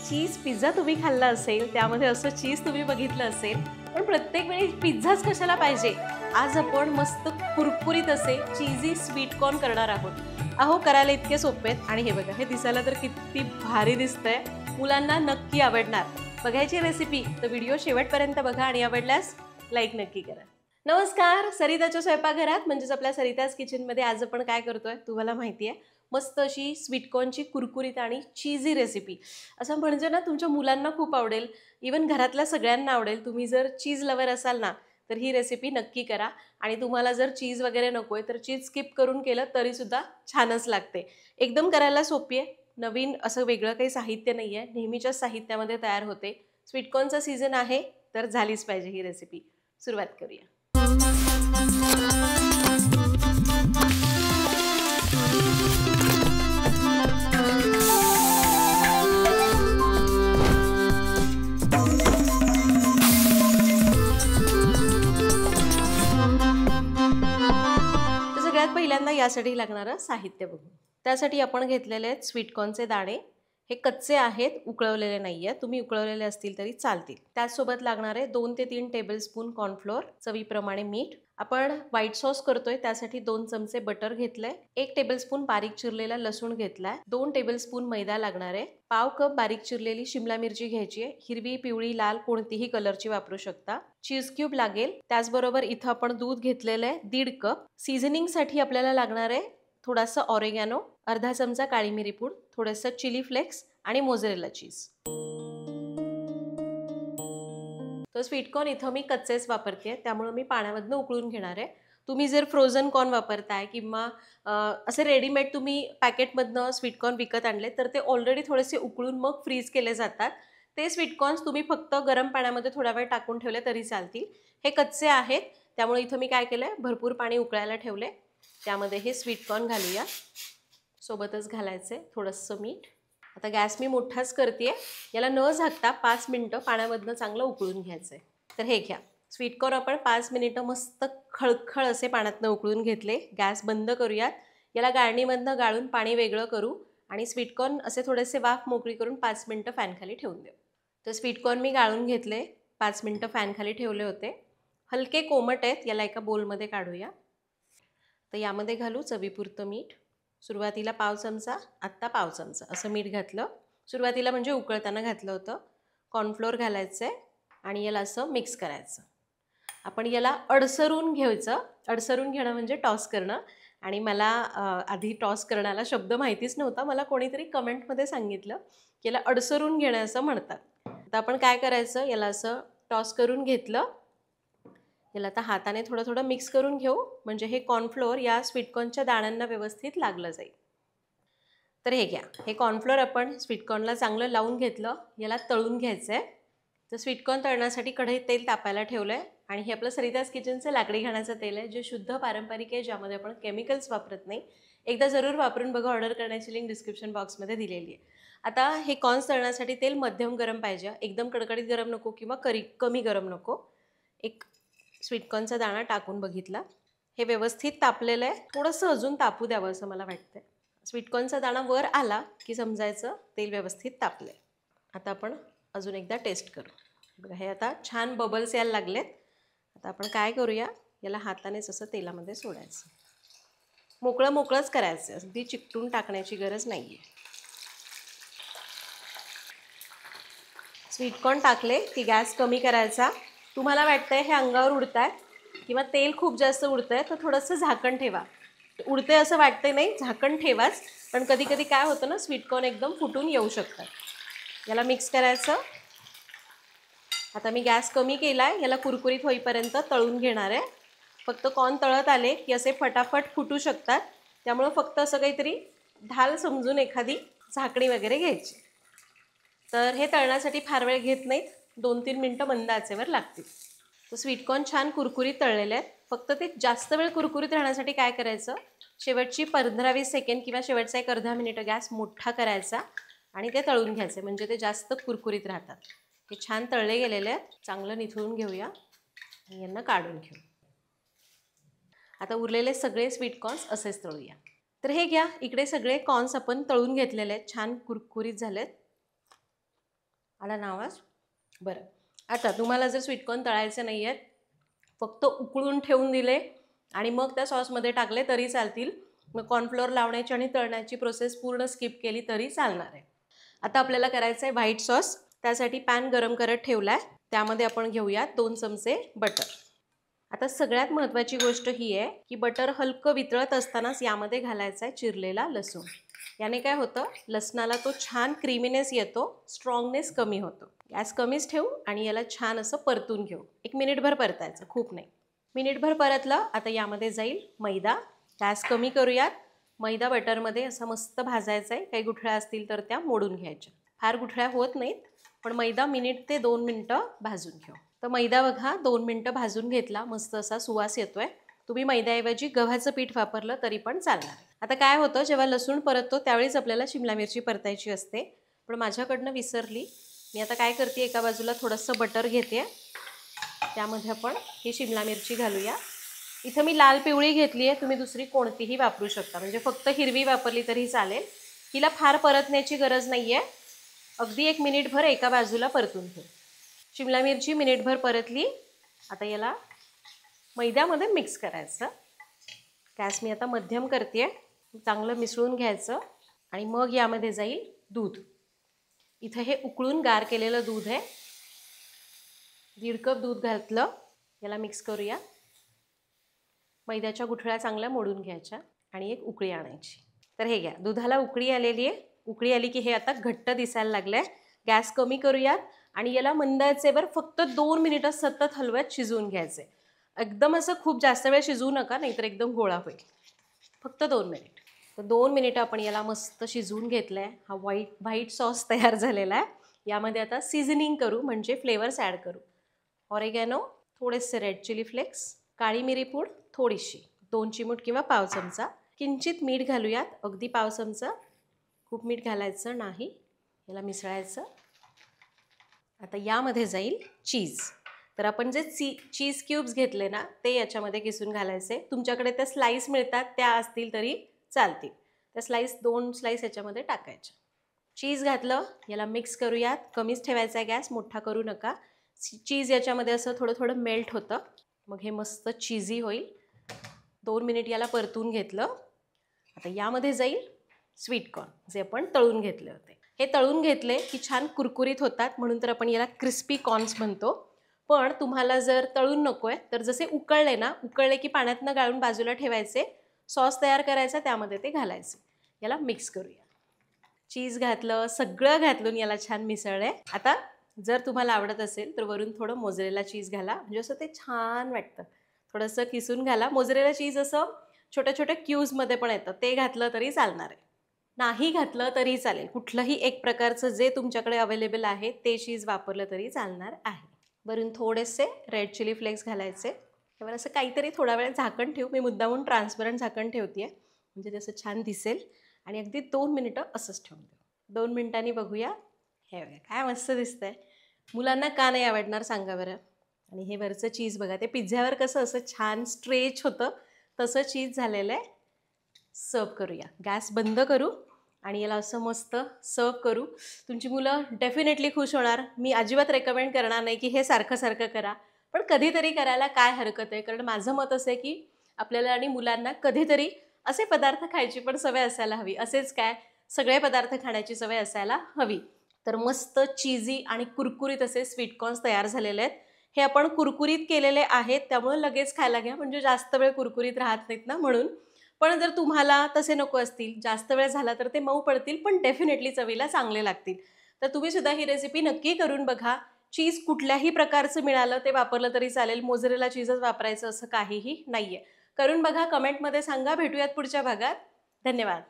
Cheese pizza तुम्ही खाल्ला असेल, त्यामध्ये असं चीज तुम्ही बघितलं असेल, पण प्रत्येक वेळी पिझ्झाच कशाला पाहिजे? आज आपण मस्त कुरकुरीत असे चीजी स्वीट कॉर्न करणार आहोत. करायला इतके सोपे आहेत आणि हे बघा, हे दिसायला तर किती भारी दिसतंय. मुलांना नक्की आवडणार. बघायची रेसिपी तर व्हिडिओ शेवटपर्यंत बघा आणि आवडल्यास लाईक नक्की करा. नमस्कार, सरिताच्या स्वयंपाकघरात म्हणजेच आपल्या सरिताज किचनमध्ये आज आपण काय करतोय तुम्हाला माहिती आहे. मस्त अशी स्वीटकॉर्नची कुरकुरीत आणि चीजी रेसिपी. असं म्हणजे ना तुमच्या मुलांना खूप आवडेल, इवन घरातल्या सगळ्यांना आवडेल. तुम्ही जर चीज लवर असाल ना तर ही रेसिपी नक्की करा. आणि तुम्हाला जर चीज वगैरे नकोय तर चीज स्किप करून केलं तरी सुद्धा छानच लागते. एकदम करायला सोपी आहे. नवीन असं वेगळं काही साहित्य नाही आहे, नेहमीच्याच साहित्यामध्ये तयार होते. स्वीटकॉर्नचा सीझन आहे तर झालीच पाहिजे ही रेसिपी. सुरुवात करूया. सगळ्यात पहिल्यांदा यासाठी लागणारं साहित्य बघू. त्यासाठी आपण घेतलेले आहेत स्वीटकॉर्नचे दाणे. हे कच्चे आहेत, उकळवलेले नाही आहेत. तुम्ही उकळवलेले असतील तरी चालतील. त्याचसोबत लागणारे 2 ते 3 टेबलस्पून कॉर्नफ्लोअर, चवीप्रमाणे मीठ. आपण व्हाईट सॉस करतोय त्यासाठी 2 चमचे बटर घेतलंय. 1 टेबलस्पून बारीक चिरलेला लसूण घेतलाय. 2 टेबलस्पून मैदा लागणार आहे. पाव कप बारीक चिरलेली शिमला मिरची घ्यायची आहे. हिरवी, पिवळी, लाल कोणतीही कलरची वापरू शकता. चीज क्यूब लागेल. त्याचबरोबर इथं आपण दूध घेतलेलं आहे 1.5 कप. सीझनिंगसाठी आपल्याला लागणार आहे थोडासा ऑरेगॅनो, अर्धा चमचा काळी मिरी पूड, थोडंसं चिली फ्लेक्स आणि मोझरेला चीज. तर स्वीटकॉर्न इथं मी कच्चेच वापरते, त्यामुळे मी पाण्यामधनं उकळून घेणार आहे. तुम्ही जर फ्रोझन कॉर्न वापरताय किंवा असे रेडीमेड तुम्ही पॅकेटमधनं स्वीटकॉर्न विकत आणले तर ते ऑलरेडी थोडेसे उकळून मग फ्रीज केले जातात. ते स्वीटकॉर्न्स तुम्ही फक्त गरम पाण्यामध्ये थोडा वेळ टाकून ठेवले तरी चालतील. हे कच्चे आहेत त्यामुळे इथं मी काय केलंय, भरपूर पाणी उकळायला ठेवले. त्यामध्ये हे स्वीटकॉर्न घालूया. सोबतच घालायचे थोडंसं मीठ. आता गॅस मी मोठाच करते. याला न झाकता 5 मिनिटं पाण्यामधनं चांगलं उकळून घ्यायचं आहे. तर हे घ्या, स्वीटकॉर्न आपण 5 मिनिटं मस्त खळखळ असे पाण्यातनं उकळून घेतले. गॅस बंद करूयात. याला गाळणीमधनं गाळून पाणी वेगळं करू आणि स्वीटकॉर्न असे थोडेसे वाफ मोकळी करून 5 मिनिटं फॅनखाली ठेवून देऊ. तर स्वीटकॉर्न मी गाळून घेतले, 5 मिनिटं फॅनखाली ठेवले होते. हलके कोमट आहेत, याला एका बोलमध्ये काढूया. तर यामध्ये घालू चवीपुरतं मीठ. सुरुवातीला पाव चमचा, आत्ता पाव चमचा असं मीठ घातलं. सुरुवातीला म्हणजे उकळताना घातलं होतं. कॉर्नफ्लोअर घालायचं आहे आणि याला असं मिक्स करायचं. आपण याला अडसरून घ्यायचं. अडसरून घेणं म्हणजे टॉस करणं. आणि मला आधी टॉस करण्याला शब्द माहितीच नव्हता. मला कोणीतरी कमेंटमध्ये सांगितलं की याला अडसरून घेणं असं म्हणतात. आता आपण काय करायचं, याला असं टॉस करून घेतलं. याला आता हाताने थोडं थोडं मिक्स करून घेऊ म्हणजे हे कॉर्नफ्लोअर या स्वीटकॉर्नच्या दाण्यांना व्यवस्थित लागलं जाईल. तर हे घ्या, हे कॉर्नफ्लोअर आपण स्वीटकॉर्नला चांगलं लावून घेतलं. याला तळून घ्यायचं आहे. तर स्वीटकॉर्न तळण्यासाठी कढईत तेल तापायला ठेवलं आहे आणि हे आपलं सरिताज किचनचं लाकडी घाण्याचं तेल आहे, जे शुद्ध पारंपरिक आहे, ज्यामध्ये आपण केमिकल्स वापरत नाही. एकदा जरूर वापरून बघा. ऑर्डर करण्याची लिंक डिस्क्रिप्शन बॉक्समध्ये दिलेली आहे. आता हे कॉर्न्स तळण्यासाठी तेल मध्यम गरम पाहिजे. एकदम कडकडीत गरम नको किंवा कमी गरम नको. एक स्वीटकॉर्नचा दाणा टाकून बघितला. हे व्यवस्थित तापलेलं आहे. थोडंसं अजून तापू द्यावं असं मला वाटतंय. स्वीटकॉर्नचा दाणा वर आला की समजायचं तेल व्यवस्थित तापले. आता आपण अजून एकदा टेस्ट करू. बघा, हे आता छान बबल्स यायला लागलेत. आता आपण काय करूया, याला हातानेच असं तेलामध्ये सोडायचं. मोकळं मोकळंच करायचं, अगदी चिकटून टाकण्याची गरज नाही आहे. स्वीटकॉर्न टाकले की गॅस कमी करायचा. तुम्हाला वाटतंय हे अंगावर उडताय किंवा तेल खूप जास्त उडतंय तर थोडंसं झाकण ठेवा. उडते असं वाटतंय नाही, झाकण ठेवाच. पण कधी कधी काय होतं ना, स्वीटकॉर्न एकदम फुटून येऊ शकतात. याला मिक्स करायचं. आता मी गॅस कमी केला आहे. याला कुरकुरीत होईपर्यंत तळून घेणार आहे. फक्त कॉर्न तळत आले की असे फटाफट फुटू शकतात. त्यामुळं फक्त असं काहीतरी ढाल समजून एखादी झाकणी वगैरे घ्यायची. तर हे तळण्यासाठी फार वेळ घेत नाहीत, 2-3 मिनिटं मंद आचेवर लागतील. तर स्वीटकॉर्न छान कुरकुरीत तळलेले आहेत. फक्त ते जास्त वेळ कुरकुरीत राहण्यासाठी काय करायचं, शेवटची 15-20 सेकंड किंवा शेवटचा एक अर्धा मिनिट गॅस मोठा करायचा आणि ते तळून घ्यायचे, म्हणजे ते जास्त कुरकुरीत राहतात. हे छान तळले गेलेले आहेत. चांगलं निथळून घेऊया आणि यांना काढून घेऊ. आता उरलेले सगळे स्वीटकॉर्न्स असेच तळूया. तर हे घ्या, इकडे सगळे कॉर्न्स आपण तळून घेतलेले आहेत, छान कुरकुरीत झालेत. आला ना आवाज? बरं. आता तुम्हाला जर स्वीटकॉर्न तळायचे नाही आहेत, फक्त उकळून ठेवून दिले आणि मग त्या सॉसमध्ये टाकले तरी चालतील. मग कॉर्नफ्लोअर लावण्याची आणि तळण्याची प्रोसेस पूर्ण स्किप केली तरी चालणार आहे. आता आपल्याला करायचं आहे व्हाईट सॉस. त्यासाठी पॅन गरम करत ठेवला आहे. त्यामध्ये आपण घेऊयात 2 चमचे बटर. आता सगळ्यात महत्त्वाची गोष्ट ही आहे की बटर हलकं वितळत असतानाच यामध्ये घालायचा आहे चिरलेला लसूण. याने काय होतं, लसणाला तो छान क्रीमीनेस येतो, स्ट्रॉंगनेस कमी होतो. गॅस कमीच ठेवू आणि याला छान असं परतून घेऊ. 1 मिनिटभर परतायचं, खूप नाही. मिनिटभर परतलं. आता यामध्ये जाईल मैदा. गॅस कमी करूयात. मैदा बटरमध्ये असा मस्त भाजायचा आहे. काही गुठळ्या असतील तर त्या मोडून घ्यायच्या. फार गुठळ्या होत नाहीत, पण मैदा 1 ते 2 मिनिटं भाजून घेऊ. तर मैदा बघा 2 मिनिटं भाजून घेतला, मस्त असा सुवास येतोय. तुम्ही मैद्याऐवजी गव्हाचं पीठ वापरलं तरी पण चालणार. आता काय होतं, जेव्हा लसूण परततो त्यावेळीच आपल्याला शिमला मिरची परतायची असते, पण माझ्याकडनं विसरली. मी आता काय करते, एका बाजूला थोडंसं बटर घेते, त्यामध्ये आपण ही शिमला मिरची घालूया. इथं मी लाल पिवळी घेतली आहे, तुम्ही दुसरी कोणतीही वापरू शकता, म्हणजे फक्त हिरवी वापरली तरी चालेल. हिला फार परतण्याची गरज नाही आहे. अगदी 1 मिनिटभर एका बाजूला परतून घेऊ. शिमला मिरची मिनिटभर परतली. आता याला मैद्यामध्ये मिक्स करायचं. गॅस मी आता मध्यम करते. चांगलं मिसळून घ्यायचं आणि मग यामध्ये जाईल दूध. इथं हे उकळून गार केलेलं दूध आहे. 1.5 कप दूध घातलं. याला मिक्स करूया. मैद्याच्या गुठळ्या चांगल्या मोडून घ्यायच्या आणि एक उकळी आणायची. तर हे घ्या, दुधाला उकळी आलेली आहे. उकळी आली की हे आता घट्ट दिसायला लागलं आहे. गॅस कमी करूयात आणि याला मंद आचेवर फक्त 2 मिनिटं सतत हलवत शिजवून घ्यायचे. एकदम असं खूप जास्त वेळ शिजवू नका, नाहीतर एकदम गोळा होईल. फक्त 2 मिनिट. तर 2 मिनिटं आपण याला मस्त शिजवून घेतलं आहे. हा व्हाईट सॉस तयार झालेला आहे. यामध्ये आता सीझनिंग करू, म्हणजे फ्लेवर्स ॲड करू. ऑरेगॅनो, थोडेसे रेड चिली फ्लेक्स, काळी मिरी पूड थोडीशी, 2 चिमूट किंवा पाव चमचा. किंचित मीठ घालूयात, अगदी पाव चमचा. खूप मीठ घालायचं नाही. याला मिसळायचं. आता यामध्ये जाईल चीज. तर आपण जे चीज क्यूब्स घेतले ना, ते याच्यामध्ये किसून घालायचे. तुमच्याकडे त्या स्लाईस मिळतात, त्या असतील तरी चालतील. त्या स्लाईस 2 स्लाईस याच्यामध्ये टाकायच्या. चीज घातलं. याला मिक्स करूयात. कमीच ठेवायचा आहे गॅस, मोठा करू नका. चीज याच्यामध्ये असं थोडं थोडं मेल्ट होतं, मग हे मस्त चीजी होईल. 2 मिनिट याला परतून घेतलं. आता यामध्ये जाईल स्वीटकॉर्न, जे आपण तळून घेतले होते. हे तळून घेतले की छान कुरकुरीत होतात, म्हणून तर आपण याला क्रिस्पी कॉर्न्स म्हणतो. पण तुम्हाला जर तळून नको आहे तर जसे उकळले ना, उकळले की पाण्यातनं गाळून बाजूला ठेवायचे. सॉस तयार करायचा, त्यामध्ये ते घालायचे. याला मिक्स करूया. चीज घातलं, सगळं घातलून याला छान मिसळले. आता जर तुम्हाला आवडत असेल तर वरून थोडं मोझरेला चीज घाला, म्हणजे असं ते छान वाटतं. थोडंसं किसून घाला. मोझरेला चीज असं छोट्या छोट्या क्यूब्समध्ये पण येतं, ते घातलं तरी चालणार आहे. नाही घातलं तरी चालेल, कुठलंही एक प्रकारचं जे तुमच्याकडे अवेलेबल आहे ते चीज वापरलं तरी चालणार आहे. वरून थोडेसे रेड चिली फ्लेक्स घालायचे. त्यावर असं काहीतरी थोडा वेळ झाकण ठेवू. मी मुद्दामून ट्रान्सपरंट झाकण ठेवते आहे, म्हणजे ते असं छान दिसेल. आणि अगदी 2 मिनिटं असंच ठेवून देऊ. 2 मिनिटांनी बघूया. हे बघा काय मस्त दिसतंय. मुलांना का नाही आवडणार सांगा बरं. आणि हे वरचं चीज बघा, ते पिझ्झ्यावर कसं असं छान स्ट्रेच होतं, तसं चीज झालेलं आहे. सर्व करूया. गॅस बंद करू आणि याला असं मस्त सर्व करू. तुमची मुलं डेफिनेटली खुश होणार. मी अजिबात रेकमेंड करणार नाही की हे सारखं सारखं करा, पण कधीतरी करायला काय हरकत आहे. कारण माझं मत असं आहे की आपल्याला आणि मुलांना कधीतरी असे पदार्थ खायची पण सवय असायला हवी. असेच काय, सगळे पदार्थ खाण्याची सवय असायला हवी. तर मस्त चीजी आणि कुरकुरीत असे स्वीटकॉर्न्स तयार झालेले आहेत. हे आपण कुरकुरीत केलेले आहेत, त्यामुळे लगेच खायला घ्या, म्हणजे जास्त वेळ कुरकुरीत राहत नाहीत ना म्हणून. पण जर तुम्हाला तसे नको असतील, जास्त वेळ झाला तर ते मऊ पडतील, पण डेफिनेटली चवीला चांगले लागतील. तर तुम्ही सुद्धा ही रेसिपी नक्की करून बघा. चीज कुठल्याही प्रकारचं मिळालं ते वापरलं तरी चालेल. मोझरेला चीजच वापरायचं असं काहीही नाही आहे. करून बघा, कमेंटमध्ये सांगा. भेटूयात पुढच्या भागात. धन्यवाद.